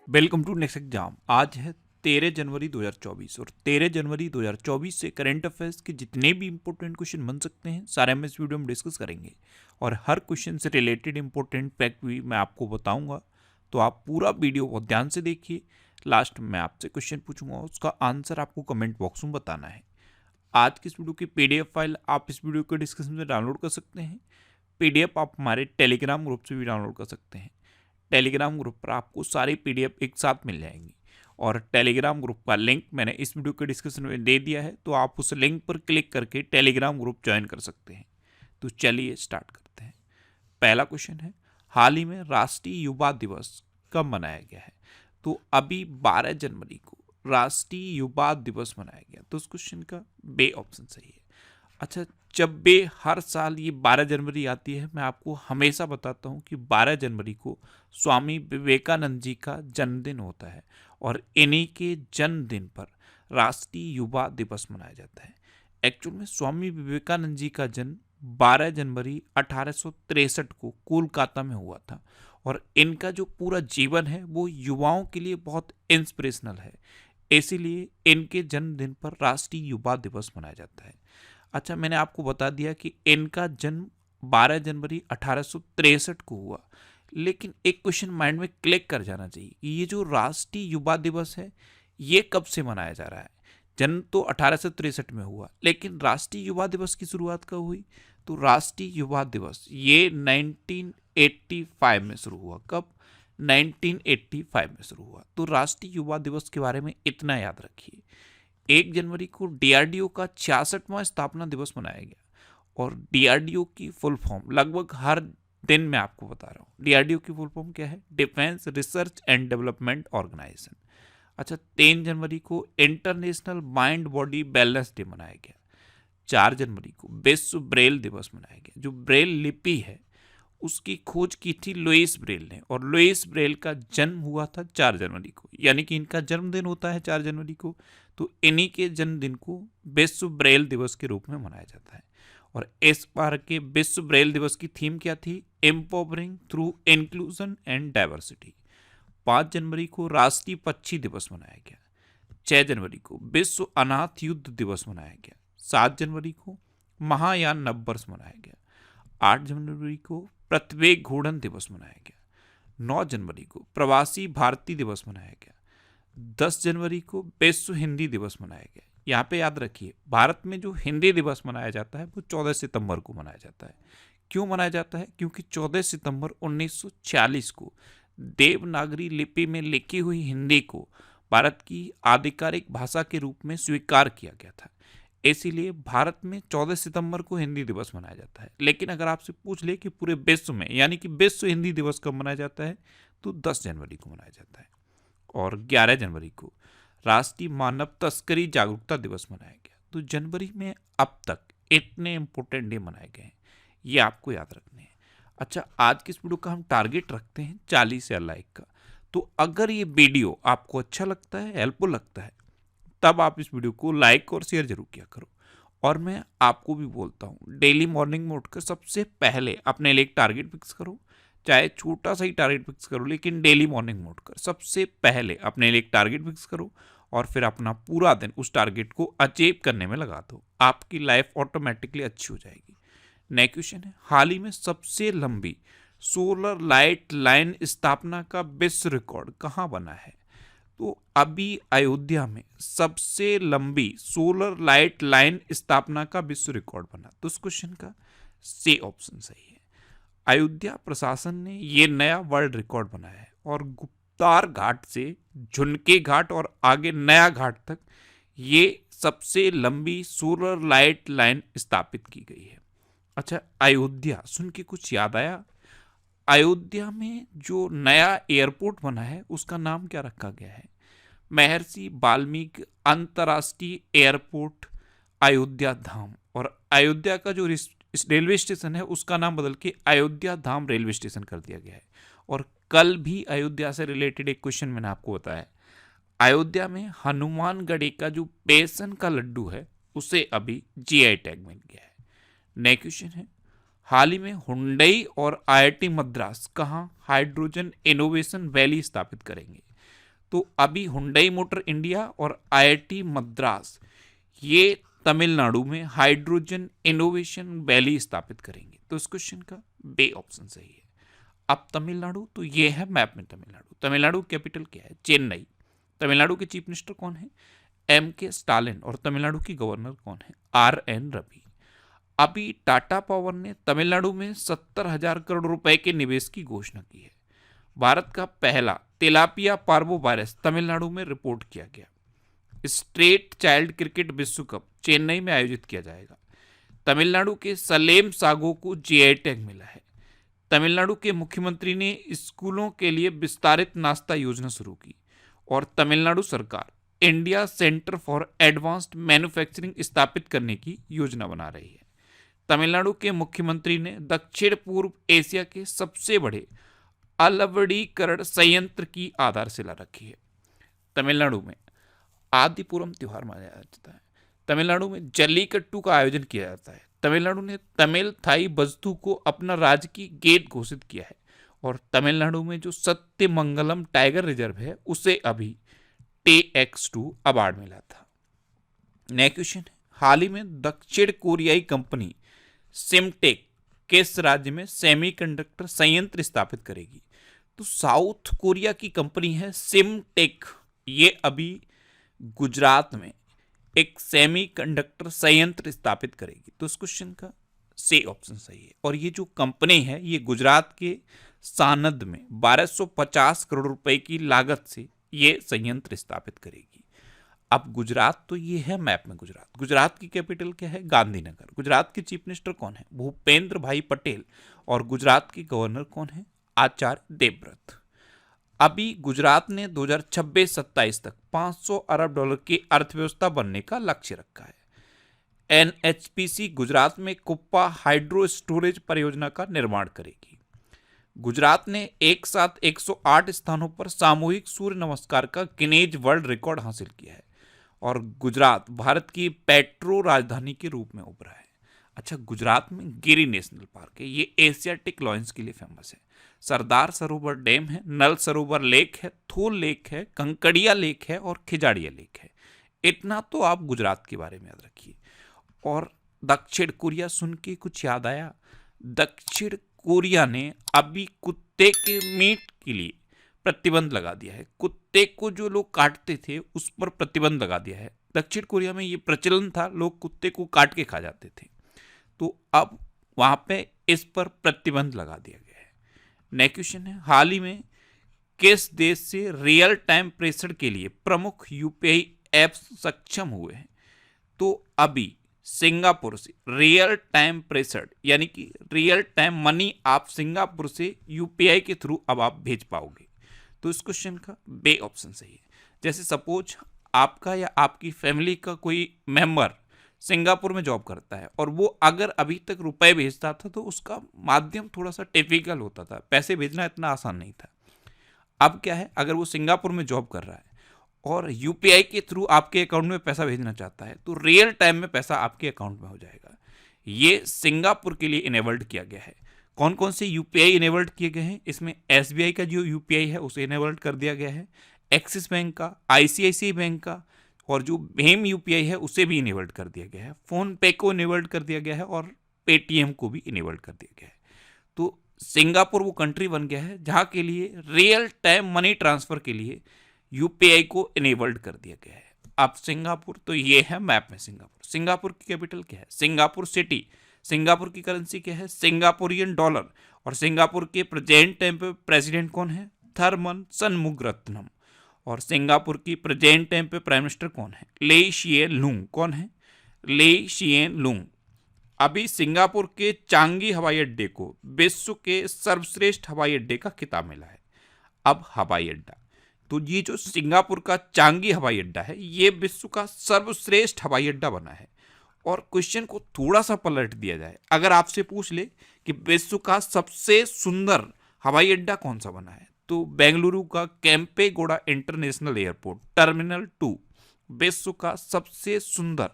Welcome to next exam. आज है 13 जनवरी 2024 और 13 जनवरी 2024 से करंट अफेयर्स के जितने भी इंपॉर्टेंट क्वेश्चन बन सकते हैं सारे हम इस वीडियो में डिस्कस करेंगे और हर क्वेश्चन से रिलेटेड इंपॉर्टेंट फैक्ट भी मैं आपको बताऊंगा। तो आप पूरा वीडियो बहुत ध्यान से देखिए। लास्ट में आपसे क्वेश्चन पूछूंगा, उसका आंसर आपको कमेंट बॉक्स में बताना है। आज की इस वीडियो की PDF फाइल आप इस वीडियो के डिस्क्रिप्शन में डाउनलोड कर सकते हैं। PDF आप हमारे टेलीग्राम ग्रुप से भी डाउनलोड कर सकते हैं। टेलीग्राम ग्रुप पर आपको सारी PDF एक साथ मिल जाएंगी और टेलीग्राम ग्रुप का लिंक मैंने इस वीडियो के डिस्क्रिप्शन में दे दिया है, तो आप उस लिंक पर क्लिक करके टेलीग्राम ग्रुप ज्वाइन कर सकते हैं। तो चलिए स्टार्ट करते हैं। पहला क्वेश्चन है, हाल ही में राष्ट्रीय युवा दिवस कब मनाया गया है? तो अभी 12 जनवरी को राष्ट्रीय युवा दिवस मनाया गया। तो उस क्वेश्चन का बे ऑप्शन सही है। अच्छा, जब बे हर साल ये 12 जनवरी आती है, मैं आपको हमेशा बताता हूँ कि 12 जनवरी को स्वामी विवेकानंद जी का जन्मदिन होता है और इन्हीं के जन्मदिन पर राष्ट्रीय युवा दिवस मनाया जाता है। एक्चुअल में स्वामी विवेकानंद जी का जन्म 12 जनवरी 1863 को कोलकाता में हुआ था और इनका जो पूरा जीवन है वो युवाओं के लिए बहुत इंस्पिरेशनल है, इसीलिए इनके जन्मदिन पर राष्ट्रीय युवा दिवस मनाया जाता है। अच्छा, मैंने आपको बता दिया कि इनका जन्म 12 जनवरी 1863 को हुआ, लेकिन एक क्वेश्चन माइंड में क्लिक कर जाना चाहिए कि ये जो राष्ट्रीय युवा दिवस है ये कब से मनाया जा रहा है। जन्म तो 1863 में हुआ, लेकिन राष्ट्रीय युवा दिवस की शुरुआत कब हुई? तो राष्ट्रीय युवा दिवस ये 1985 में शुरू हुआ। कब? 1985 में शुरू हुआ। तो राष्ट्रीय युवा दिवस के बारे में इतना याद रखिए। 1 जनवरी को DRDO का 66वां स्थापना दिवस मनाया गया और DRDO की फुल फॉर्म लगभग हर दिन मैं आपको बता रहा हूँ। DRDO की फुल फॉर्म क्या है? Defence research and development organisation. अच्छा, 3 जनवरी को international mind body balance day मनाया गया। 4 जनवरी को विश्व ब्रेल दिवस मनाया गया। जो ब्रेल लिपि है उसकी खोज की थी लुईस ब्रेल ने और लुईस ब्रेल का जन्म हुआ था 4 जनवरी को, यानी कि इनका जन्मदिन होता है 4 जनवरी को। तो इन्हीं के जन्मदिन को विश्व ब्रेल दिवस के रूप में मनाया जाता है। और इस बार के विश्व ब्रेल दिवस की थीम क्या थी? Empowering through inclusion and diversity. 5 जनवरी को राष्ट्रीय पक्षी दिवस मनाया गया। 6 जनवरी को विश्व अनाथ युद्ध दिवस मनाया गया। 7 जनवरी को महायान नववर्ष मनाया गया। 8 जनवरी को पृथ्वी घूर्णन दिवस मनाया गया। 9 जनवरी को प्रवासी भारतीय दिवस मनाया गया। 10 जनवरी को विश्व हिंदी दिवस मनाया गया। यहाँ पे याद रखिए, भारत में जो हिंदी दिवस मनाया जाता है वो 14 सितंबर को मनाया जाता है। क्यों मनाया जाता है? क्योंकि 14 सितंबर 1940 को देवनागरी लिपि में लिखी हुई हिंदी को भारत की आधिकारिक भाषा के रूप में स्वीकार किया गया था। इसीलिए भारत में 14 सितंबर को हिंदी दिवस मनाया जाता है। लेकिन अगर आपसे पूछ ले कि पूरे विश्व में, यानी कि विश्व हिंदी दिवस कब मनाया जाता है, तो 10 जनवरी को मनाया जाता है। और 11 जनवरी को राष्ट्रीय मानव तस्करी जागरूकता दिवस मनाया गया। तो जनवरी में अब तक इतने इंपॉर्टेंट डे मनाए गए हैं, ये आपको याद रखने हैं। अच्छा, आज की इस वीडियो का हम टारगेट रखते हैं 40,000 लाइक का। तो अगर ये वीडियो आपको अच्छा लगता है, हेल्पफुल लगता है, तब आप इस वीडियो को लाइक और शेयर जरूर किया करो। और मैं आपको भी बोलता हूँ, डेली मॉर्निंग में उठकर सबसे पहले अपने लिए एक टारगेट फिक्स करो। चाहे छोटा सा ही टारगेट फिक्स करो, लेकिन डेली मॉर्निंग में उठकर सबसे पहले अपने लिए एक टारगेट फिक्स करो और फिर अपना पूरा दिन उस टारगेट को अचीव करने में लगा दो। आपकी लाइफ ऑटोमेटिकली अच्छी हो जाएगी। नेक्स्ट क्वेश्चन है, हाल ही में सबसे लंबी सोलर लाइट लाइन स्थापना का विश्व रिकॉर्ड कहाँ बना है? तो अभी अयोध्या में सबसे लंबी सोलर लाइट लाइन स्थापना का विश्व रिकॉर्ड बना। तो उस क्वेश्चन का सी ऑप्शन सही है। अयोध्या प्रशासन ने ये नया वर्ल्ड रिकॉर्ड बनाया है और गुप्तार घाट से झुनके घाट और आगे नया घाट तक ये सबसे लंबी सोलर लाइट लाइन स्थापित की गई है। अच्छा, अयोध्या सुन के कुछ याद आया? अयोध्या में जो नया एयरपोर्ट बना है उसका नाम क्या रखा गया है? महर्षि वाल्मीकि अंतर्राष्ट्रीय एयरपोर्ट अयोध्या धाम। और अयोध्या का जो रेलवे स्टेशन है उसका नाम बदल के अयोध्या धाम रेलवे स्टेशन कर दिया गया है। और कल भी अयोध्या से रिलेटेड एक क्वेश्चन मैंने आपको बताया, अयोध्या में हनुमानगढ़ी का जो बेसन का लड्डू है उसे अभी GI टैग मिल गया है। नेक्स्ट क्वेश्चन है, हाल ही में हुंडई और IIT मद्रास कहाँ हाइड्रोजन इनोवेशन वैली स्थापित करेंगे? तो अभी हुंडई मोटर इंडिया और आईआईटी मद्रास ये तमिलनाडु में हाइड्रोजन इनोवेशन वैली स्थापित करेंगे। तो इस क्वेश्चन का बे ऑप्शन सही है। अब तमिलनाडु, तो ये है मैप में तमिलनाडु। तमिलनाडु कैपिटल क्या है? चेन्नई। तमिलनाडु के चीफ मिनिस्टर कौन है? M.K. स्टालिन। और तमिलनाडु की गवर्नर कौन है? R.N. रवि। अभी टाटा पावर ने तमिलनाडु में 70,000 करोड़ रुपए के निवेश की घोषणा की है। भारत का पहला तिलापिया पार्वो वायरस तमिलनाडु में रिपोर्ट किया गया। स्ट्रेट चाइल्ड क्रिकेट विश्व कप चेन्नई में आयोजित किया जाएगा। तमिलनाडु के सलेम सागो को जीआई टैग मिला है। तमिलनाडु के मुख्यमंत्री ने स्कूलों के लिए विस्तारित नाश्ता योजना शुरू की। और तमिलनाडु सरकार India centre for advanced manufacturing स्थापित करने की योजना बना रही है। तमिलनाडु के मुख्यमंत्री ने दक्षिण पूर्व एशिया के सबसे बड़े अलवड़ीकरण संयंत्र की आधारशिला रखी है। तमिलनाडु में आदिपुरम त्योहार मनाया जाता है। तमिलनाडु में जल्लीकट्टू का आयोजन किया जाता है। तमिलनाडु ने तमिल थाई बस्तु को अपना राजकीय गेट घोषित किया है। और तमिलनाडु में जो सत्यमंगलम टाइगर रिजर्व है उसे अभी TX2 अवार्ड मिला था। नेक्स्ट क्वेश्चन है, हाल ही में दक्षिण कोरियाई कंपनी सिमटेक किस राज्य में सेमीकंडक्टर संयंत्र स्थापित करेगी? तो साउथ कोरिया की कंपनी है सिमटेक, ये अभी गुजरात में एक सेमीकंडक्टर संयंत्र स्थापित करेगी। तो इस क्वेश्चन का सी ऑप्शन सही है। और ये जो कंपनी है ये गुजरात के सानंद में 1250 करोड़ रुपए की लागत से ये संयंत्र स्थापित करेगी। अब गुजरात, तो ये है मैप में गुजरात। गुजरात की कैपिटल क्या है? गांधीनगर। गुजरात के चीफ मिनिस्टर कौन है? भूपेंद्र भाई पटेल। और गुजरात के गवर्नर कौन है? आचार्य देवव्रत। अभी गुजरात ने 2026-27 तक $500 अरब की अर्थव्यवस्था बनने का लक्ष्य रखा है। NHPC गुजरात में कुप्पा हाइड्रो स्टोरेज परियोजना का निर्माण करेगी। गुजरात ने एक साथ 108 स्थानों पर सामूहिक सूर्य नमस्कार का गिनीज वर्ल्ड रिकॉर्ड हासिल किया है। और गुजरात भारत की पेट्रो राजधानी के रूप में उभरा है। अच्छा, गुजरात में गिरी नेशनल पार्क है, ये एशियाटिक लॉयंस के लिए फेमस है। सरदार सरोवर डैम है, नल सरोवर लेक है, थोल लेक है, कंकड़िया लेक है और खिजाड़िया लेक है। इतना तो आप गुजरात के बारे में याद रखिए। और दक्षिण कोरिया सुन के कुछ याद आया? दक्षिण कोरिया ने अभी कुत्ते के मीट के लिए प्रतिबंध लगा दिया है। कुत्ते को जो लोग काटते थे उस पर प्रतिबंध लगा दिया है। दक्षिण कोरिया में ये प्रचलन था, लोग कुत्ते को काट के खा जाते थे, तो अब वहां पे इस पर प्रतिबंध लगा दिया गया है। नेक्स्ट क्वेश्चन है, हाल ही में किस देश से रियल टाइम प्रेषण के लिए प्रमुख यूपीआई ऐप्स सक्षम हुए हैं? तो अभी सिंगापुर से रियल टाइम प्रेषण यानी कि रियल टाइम मनी आप सिंगापुर से यूपीआई के थ्रू अब आप भेज पाओगे। तो इस क्वेश्चन का बे ऑप्शन सही है। जैसे सपोज आपका या आपकी फैमिली का कोई मेंबर सिंगापुर में जॉब करता है और वो अगर अभी तक रुपए भेजता था तो उसका माध्यम थोड़ा सा टिपिकल होता था, पैसे भेजना इतना आसान नहीं था। अब क्या है, अगर वो सिंगापुर में जॉब कर रहा है और यूपीआई के थ्रू आपके अकाउंट में पैसा भेजना चाहता है तो रियल टाइम में पैसा आपके अकाउंट में हो जाएगा। ये सिंगापुर के लिए इनेबल्ड किया गया है। कौन कौन से यूपीआई इनेबल्ड किए गए हैं? इसमें एसबीआई का जो यूपीआई है उसे इनेबल्ड कर दिया गया है, एक्सिस बैंक का, आईसीआईसीआई बैंक का, और जो भीम यूपीआई है उसे भी इनेबल्ड कर दिया गया है, फोन पे को इनेबल्ड कर दिया गया है और पेटीएम को भी इनेबल्ड कर दिया गया है। तो सिंगापुर वो कंट्री बन गया है जहाँ के लिए रियल टाइम मनी ट्रांसफर के लिए यूपीआई को इनेबल्ड कर दिया गया है। अब सिंगापुर, तो ये है मैप में सिंगापुर। सिंगापुर की कैपिटल क्या है? Singapore city. सिंगापुर की करेंसी क्या है? Singaporean dollar. और सिंगापुर के प्रेजेंट टाइम पे प्रेसिडेंट कौन है? थरमन सनमुगरत्नम। और सिंगापुर की प्रेजेंट टाइम पे प्राइम मिनिस्टर कौन है? ले शिएन लुंग। कौन है? ले शिएन लुंग। अभी सिंगापुर के चांगी हवाई अड्डे को विश्व के सर्वश्रेष्ठ हवाई अड्डे का खिताब मिला है। अब हवाई अड्डा, तो ये जो सिंगापुर का चांगी हवाई अड्डा है ये विश्व का सर्वश्रेष्ठ हवाई अड्डा बना है। और क्वेश्चन को थोड़ा सा पलट दिया जाए, अगर आपसे पूछ ले कि विश्व का सबसे सुंदर हवाई अड्डा कौन सा बना है, तो बेंगलुरु का केम्पेगौड़ा इंटरनेशनल एयरपोर्ट टर्मिनल 2 विश्व का सबसे सुंदर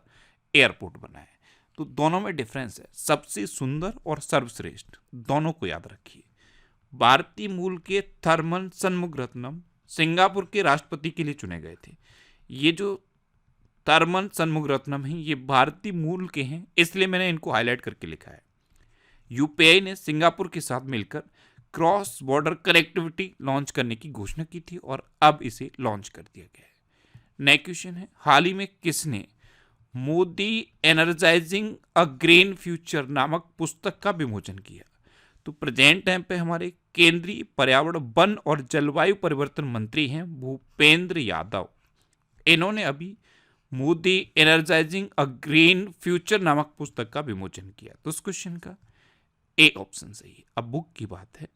एयरपोर्ट बना है। तो दोनों में डिफरेंस है, सबसे सुंदर और सर्वश्रेष्ठ, दोनों को याद रखिए। भारतीय मूल के थरमन सनमुगरत्नम सिंगापुर के राष्ट्रपति के लिए चुने गए थे। ये जो थरमन शनमुगारत्नम हैं ये भारतीय मूल के हैं, इसलिए मैंने इनको हाईलाइट करके लिखा है। यूपीआई ने सिंगापुर के साथ मिलकर क्रॉस बॉर्डर कनेक्टिविटी लॉन्च करने की घोषणा की थी और अब इसे लॉन्च कर दिया गया है। नेक्स्ट क्वेश्चन है, हाल ही में किसने मोदी एनर्जाइजिंग अ ग्रीन फ्यूचर नामक पुस्तक का विमोचन किया? तो प्रेजेंट टाइम पे हमारे केंद्रीय पर्यावरण, वन और जलवायु परिवर्तन मंत्री हैं भूपेंद्र यादव। इन्होंने अभी मोदी एनर्जाइजिंग अ ग्रीन फ्यूचर नामक पुस्तक का विमोचन किया। तो इस क्वेश्चन का ए ऑप्शन सही है। अब बुक की बात है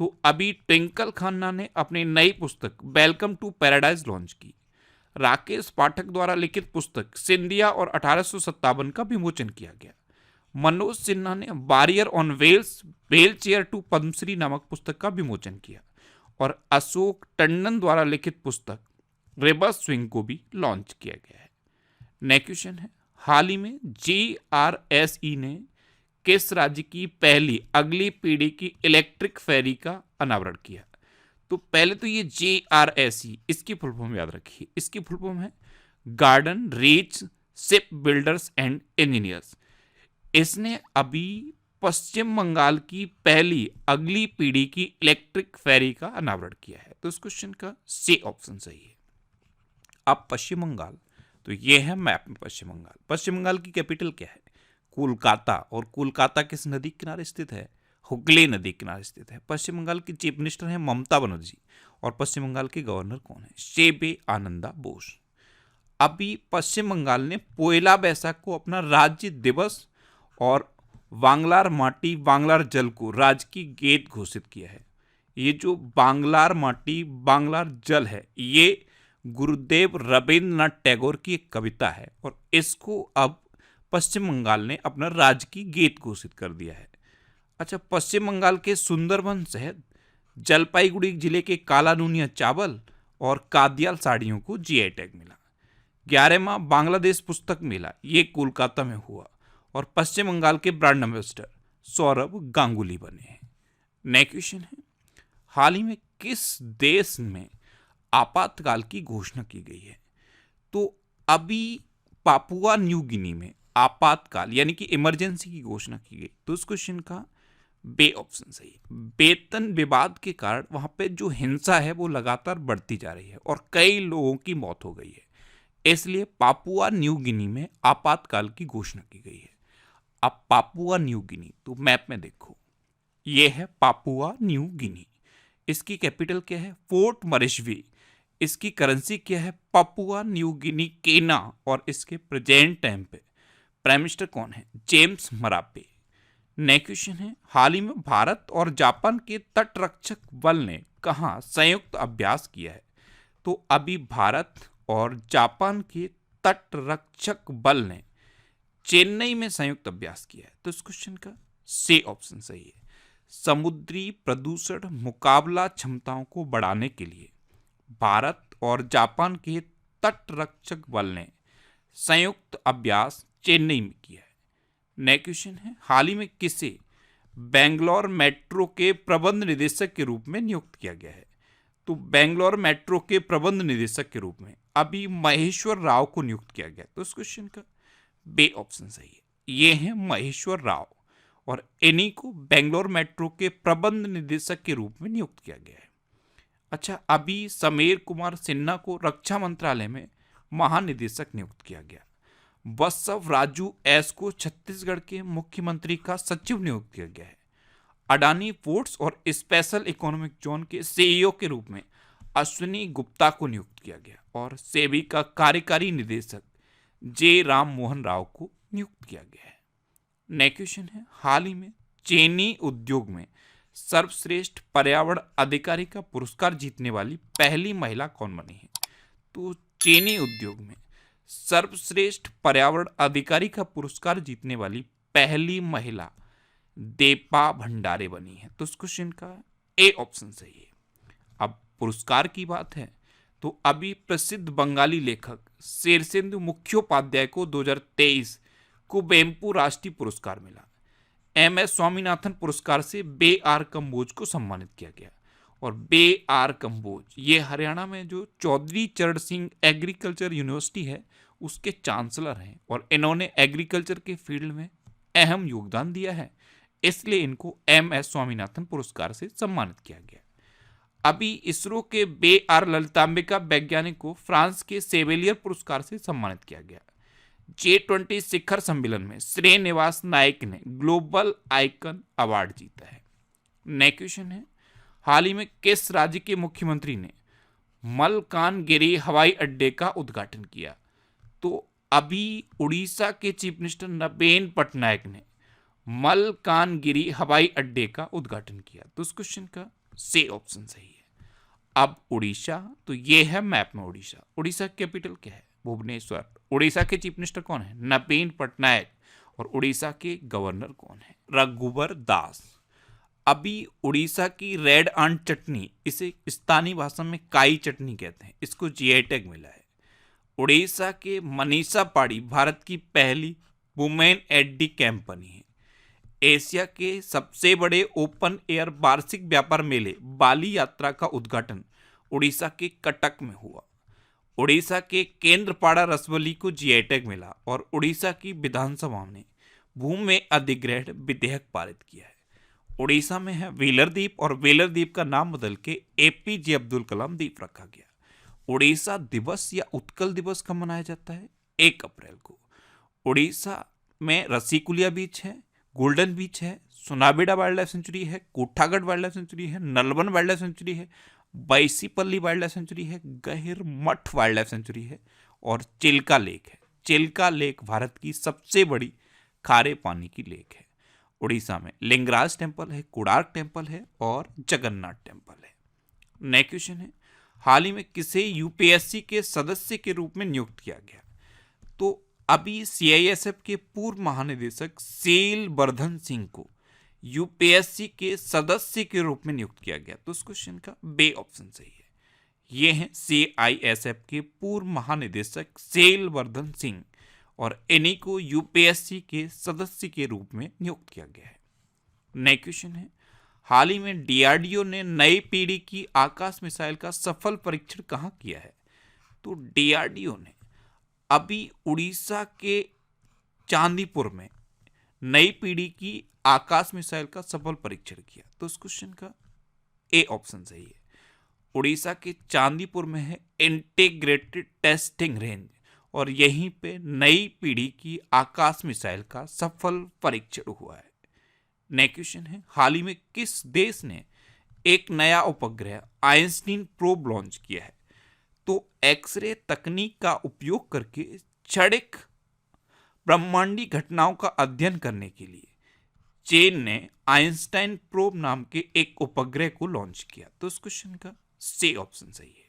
तो अभी ट्विंकल खन्ना ने अपनी नई पुस्तक वेलकम टू पैराडाइज लॉन्च की। राकेश पाठक द्वारा लिखित पुस्तक सिंधिया और 1857 का विमोचन किया गया। मनोज सिन्हा ने barrier on wheels wheelchair to Padmashri नामक पुस्तक का विमोचन किया और अशोक टंडन द्वारा लिखित पुस्तक रिवर्स स्विंग को भी लॉन्च किया गया है। नेक्स्ट क्वेश्चन है, हाल ही में GRSE ने किस राज्य की पहली अगली पीढ़ी की इलेक्ट्रिक फेरी का अनावरण किया? तो पहले तो ये GRSE, इसकी फुल फॉर्म याद रखिए। इसकी फुल फॉर्म है garden reach ship builders and engineers. इसने अभी पश्चिम बंगाल की पहली अगली पीढ़ी की इलेक्ट्रिक फेरी का अनावरण किया है। तो इस क्वेश्चन का सी ऑप्शन सही है। अब पश्चिम बंगाल, तो ये है मैप में पश्चिम बंगाल। पश्चिम बंगाल की कैपिटल क्या है? कोलकाता। और कोलकाता किस नदी किनारे स्थित है? हुगली नदी किनारे स्थित है। पश्चिम बंगाल की चीफ मिनिस्टर हैं ममता बनर्जी और पश्चिम बंगाल के गवर्नर कौन है? शेबे आनंदा बोस। अभी पश्चिम बंगाल ने पोयला बैसाख को अपना राज्य दिवस और बांग्लार माटी बांग्लार जल को राज्य की गेट घोषित किया है। ये जो बांग्लार माटी बांग्लार जल है ये गुरुदेव रविंद्रनाथ टैगोर की एक कविता है और इसको अब पश्चिम बंगाल ने अपना राज्य की गेट घोषित कर दिया है। अच्छा, पश्चिम बंगाल के सुंदरबन शहर, जलपाईगुड़ी जिले के काला नूनिया चावल और कादियाल साड़ियों को GI टैग मिला। 11वां बांग्लादेश पुस्तक मेला ये कोलकाता में हुआ और पश्चिम बंगाल के ब्रांड एम्बेसडर सौरभ गांगुली बने हैं। नेक्स्ट क्वेश्चन है, हाल ही में किस देश में आपातकाल की घोषणा की गई है? तो अभी पापुआ न्यू गिनी में आपातकाल यानी कि इमरजेंसी की घोषणा की गई। तो इस क्वेश्चन का बे ऑप्शन सही है। वेतन विवाद के कारण वहां पे जो हिंसा है वो लगातार बढ़ती जा रही है और कई लोगों की मौत हो गई है, इसलिए पापुआ न्यू गिनी में आपातकाल की घोषणा की गई है। अब पापुआ न्यू गिनी, तो मैप में देखो ये है पापुआ न्यू गिनी। इसकी कैपिटल क्या है? Port Moresby. इसकी करेंसी क्या है? पापुआ न्यू गिनी केना। और इसके प्रेजेंट टाइम पे प्राइम मिनिस्टर कौन है? James Marape. नेक्स्ट क्वेश्चन है, हाल ही में भारत और जापान के तटरक्षक बल ने कहाँ संयुक्त अभ्यास किया है? तो अभी भारत और जापान के तटरक्षक बल ने चेन्नई में संयुक्त अभ्यास किया है। तो इस क्वेश्चन का सी ऑप्शन सही है। समुद्री प्रदूषण मुकाबला क्षमताओं को बढ़ाने के लिए भारत और जापान के तटरक्षक बल ने संयुक्त अभ्यास चेन्नई में किया है। नेक्स्ट क्वेश्चन है, हाल ही में किसे बेंगलोर मेट्रो के प्रबंध निदेशक के रूप में नियुक्त किया गया है? तो बेंगलोर मेट्रो के प्रबंध निदेशक के रूप में अभी महेश्वर राव को नियुक्त किया गया। तो इस क्वेश्चन का बे ऑप्शन सही है। ये है महेश्वर राव और इन्हीं को बेंगलोर मेट्रो के प्रबंध निदेशक के रूप में नियुक्त किया गया है। अच्छा, अभी समीर कुमार सिन्हा को रक्षा मंत्रालय में महानिदेशक नियुक्त किया गया। बसव राजू एस को छत्तीसगढ़ के मुख्यमंत्री का सचिव नियुक्त किया गया है। अडानी पोर्ट्स और स्पेशल इकोनॉमिक जोन के CEO के रूप में अश्विनी गुप्ता को नियुक्त किया गया और सेबी का कार्यकारी निदेशक जे राम मोहन राव को नियुक्त किया गया है। नेक्स्ट क्वेश्चन है, हाल ही में चीनी उद्योग में सर्वश्रेष्ठ पर्यावरण अधिकारी का पुरस्कार जीतने वाली पहली महिला कौन बनी है? तो चीनी उद्योग में सर्वश्रेष्ठ पर्यावरण अधिकारी का पुरस्कार जीतने वाली पहली महिला देपा भंडारे बनी है। तो इस क्वेश्चन का ए ऑप्शन सही है। अब पुरस्कार की बात है तो अभी प्रसिद्ध बंगाली लेखक शेरशेंदु मुखोपाध्याय को 2023 कुवेम्पु राष्ट्रीय पुरस्कार मिला। MS स्वामीनाथन पुरस्कार से B.R. कम्बोज को सम्मानित किया गया और बे आर कंबोज, ये हरियाणा में जो चौधरी चरण सिंह एग्रीकल्चर यूनिवर्सिटी है उसके चांसलर हैं और इन्होंने एग्रीकल्चर के फील्ड में अहम योगदान दिया है, इसलिए इनको MS स्वामीनाथन पुरस्कार से सम्मानित किया गया। अभी इसरो के बे आर ललितांबिका वैज्ञानिक को फ्रांस के सेवेलियर पुरस्कार से सम्मानित किया गया। G20 शिखर सम्मेलन में श्रीनिवास नायक ने ग्लोबल आइकन अवार्ड जीता है। नेक्स्ट क्वेश्चन है, हाल ही में किस राज्य के मुख्यमंत्री ने मलकानगिरी हवाई अड्डे का उद्घाटन किया? तो अभी उड़ीसा के चीफ मिनिस्टर नवीन पटनायक ने मलकानगिरी हवाई अड्डे का उद्घाटन किया। तो इस क्वेश्चन का सी ऑप्शन सही है। अब उड़ीसा, तो ये है मैप में उड़ीसा। उड़ीसा की कैपिटल क्या है? भुवनेश्वर। उड़ीसा के चीफ मिनिस्टर कौन है? नवीन पटनायक। और उड़ीसा के गवर्नर कौन है? रघुवर दास। अभी उड़ीसा की रेड आंट चटनी, इसे स्थानीय भाषा में काई चटनी कहते हैं, इसको GI टैग मिला है। उड़ीसा के मनीषा पाड़ी भारत की पहली वुमेन एट डी कैंप बनी है। एशिया के सबसे बड़े ओपन एयर वार्षिक व्यापार मेले बाली यात्रा का उद्घाटन उड़ीसा के कटक में हुआ। उड़ीसा के केंद्रपाड़ा रसवली को GI टैग मिला और उड़ीसा की विधानसभा ने भूमि अधिग्रहण विधेयक पारित किया है। उड़ीसा में है व्हीलर द्वीप और व्हीलर द्वीप का नाम बदल के APJ अब्दुल कलाम द्वीप रखा गया। उड़ीसा दिवस या उत्कल दिवस कब मनाया जाता है? 1 अप्रैल को। उड़ीसा में रसीकुलिया बीच है, गोल्डन बीच है, सुनाबेड़ा वाइल्ड लाइफ सेंचुरी है, कोठागढ़ वाइल्ड लाइफ सेंचुरी है, नलवन वाइल्ड लाइफ सेंचुरी है, बैसीपल्ली वाइल्ड लाइफ सेंचुरी है, गहिर मठ वाइल्ड लाइफ सेंचुरी है और चिल्का लेक है। चिल्का लेक भारत की सबसे बड़ी खारे पानी की लेक है। उड़ीसा में लिंगराज टेम्पल है, कोणार्क टेम्पल है और जगन्नाथ टेम्पल है। नेक्स्ट क्वेश्चन है, हाल ही में किसे UPSC के सदस्य के रूप में नियुक्त किया गया? तो अभी CISF के पूर्व महानिदेशक सेल वर्धन सिंह को UPSC के सदस्य के रूप में नियुक्त किया गया। तो इस क्वेश्चन का बे ऑप्शन सही है। ये हैं CISF के पूर्व महानिदेशक सेल वर्धन सिंह और इन्हीं को UPSC के सदस्य के रूप में नियुक्त किया गया है। नेक्स्ट क्वेश्चन है, हाल ही में DRDO ने नई पीढ़ी की आकाश मिसाइल का सफल परीक्षण कहाँ किया है? तो DRDO ने अभी उड़ीसा के चांदीपुर में नई पीढ़ी की आकाश मिसाइल का सफल परीक्षण किया। तो इस क्वेश्चन का ए ऑप्शन सही है। उड़ीसा के चांदीपुर में है इंटीग्रेटेड टेस्टिंग रेंज और यहीं पे नई पीढ़ी की आकाश मिसाइल का सफल परीक्षण हुआ है। नेक्स्ट क्वेश्चन है, हाल ही में किस देश ने एक नया उपग्रह आइंस्टीन प्रोब लॉन्च किया है? तो एक्सरे तकनीक का उपयोग करके क्षणिक ब्रह्मांडी घटनाओं का अध्ययन करने के लिए चीन ने आइंस्टाइन प्रोब नाम के एक उपग्रह को लॉन्च किया। तो इस क्वेश्चन का सी ऑप्शन सही है।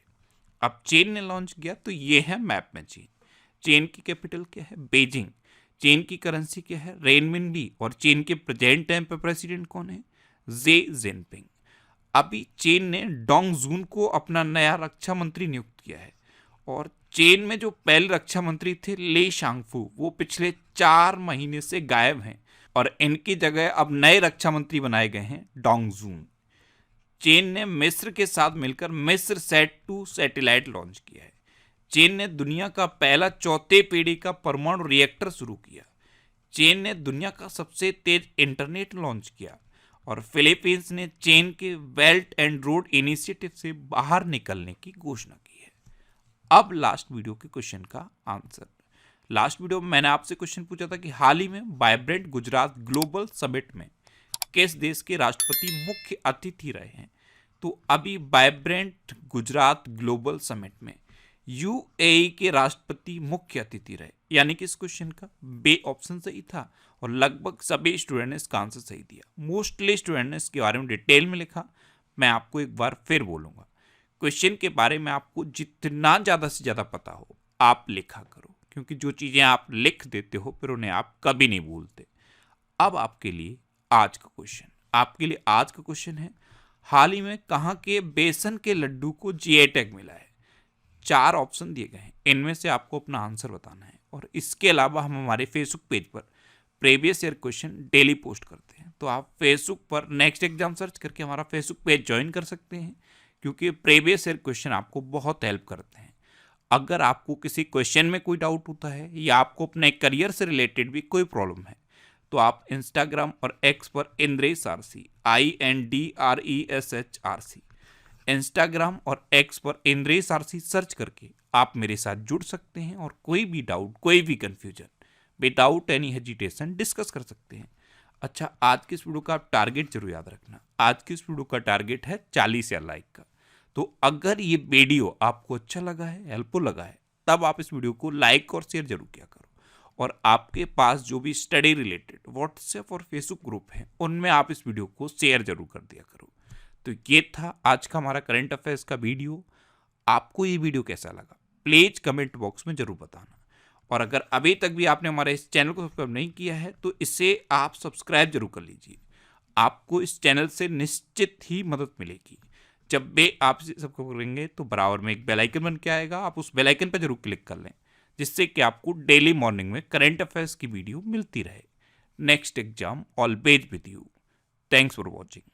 अब चीन ने लॉन्च किया, तो ये है मैप में चीन। चीन की कैपिटल क्या है? बीजिंग। चीन की करेंसी क्या है? रेनमिनबी। और चीन के प्रेजेंट टाइम पे प्रेसिडेंट कौन है? Xi Jinping. अभी चीन ने डोंग जून को अपना नया रक्षा मंत्री नियुक्त किया है और चीन में जो पहले रक्षा मंत्री थे ले शांगफू, वो पिछले 4 महीने से गायब हैं और इनकी जगह अब नए रक्षा मंत्री बनाए गए हैं डोंग जून। चीन ने मिस्र के साथ मिलकर मिस्र सैट 2 सैटेलाइट लॉन्च किया है। चीन ने दुनिया का पहला 4थे पीढ़ी का परमाणु रिएक्टर शुरू किया। चीन ने दुनिया का सबसे तेज इंटरनेट लॉन्च किया और फिलीपींस ने चीन के बेल्ट एंड रोड इनिशिएटिव से बाहर निकलने की घोषणा की है। अब लास्ट वीडियो के क्वेश्चन का आंसर। लास्ट वीडियो में मैंने आपसे क्वेश्चन पूछा था कि हाल ही में वाइब्रेंट गुजरात ग्लोबल समिट में किस देश के राष्ट्रपति मुख्य अतिथि रहे हैं? तो अभी वाइब्रेंट गुजरात ग्लोबल समिट में UAE के राष्ट्रपति मुख्य अतिथि रहे, यानी कि इस क्वेश्चन का बे ऑप्शन सही था और लगभग सभी स्टूडेंट ने इसका आंसर सही दिया। मोस्टली स्टूडेंट ने इसके बारे में डिटेल में लिखा। मैं आपको एक बार फिर बोलूँगा, क्वेश्चन के बारे में आपको जितना ज़्यादा से ज़्यादा पता हो आप लिखा करो, क्योंकि जो चीज़ें आप लिख देते हो फिर उन्हें आप कभी नहीं भूलते। अब आपके लिए आज का क्वेश्चन है, हाल ही में कहाँ के बेसन के लड्डू को GI टैग मिला है? 4 ऑप्शन दिए गए हैं, इनमें से आपको अपना आंसर बताना है। और इसके अलावा हम हमारे फेसबुक पेज पर previous year question daily post करते हैं, तो आप फेसबुक पर नेक्स्ट एग्जाम सर्च करके हमारा फेसबुक पेज ज्वाइन कर सकते हैं, क्योंकि प्रीवियस ईयर क्वेश्चन आपको बहुत हेल्प करते हैं। अगर आपको किसी क्वेश्चन में कोई डाउट होता है या आपको अपने करियर से रिलेटेड भी कोई प्रॉब्लम है, तो आप इंस्टाग्राम और एक्स पर इंद्रेश आरसी INDRESHRC इंस्टाग्राम और एक्स पर इंद्रेश आरसी सर्च करके आप मेरे साथ जुड़ सकते हैं और कोई भी डाउट, कोई भी confusion without any hesitation discuss कर सकते हैं। अच्छा, आज की इस वीडियो का आप टारगेट जरूर याद रखना। आज की इस वीडियो का टारगेट है 40 या लाइक का। तो अगर ये वीडियो आपको अच्छा लगा है, हेल्पफुल लगा है, तब आप इस वीडियो को लाइक और शेयर जरूर किया करो। और आपके पास जो भी स्टडी रिलेटेड व्हाट्सएप और फेसबुक ग्रुप हैं, उनमें आप इस वीडियो को शेयर जरूर कर दिया करो। तो ये था आज का हमारा करंट अफेयर्स का वीडियो। आपको ये वीडियो कैसा लगा प्लीज कमेंट बॉक्स में जरूर बताना। और अगर अभी तक भी आपने हमारे इस चैनल को सब्सक्राइब नहीं किया है तो इसे आप सब्सक्राइब जरूर कर लीजिए। आपको इस चैनल से निश्चित ही मदद मिलेगी। जब भी आप इसे सब्सक्राइब करेंगे तो बराबर में एक बेल आइकन बन के आएगा, आप उस बेल आइकन पर जरूर क्लिक कर लें, जिससे कि आपको डेली मॉर्निंग में करंट अफेयर्स की वीडियो मिलती रहे। Next exam always with you. Thanks for watching.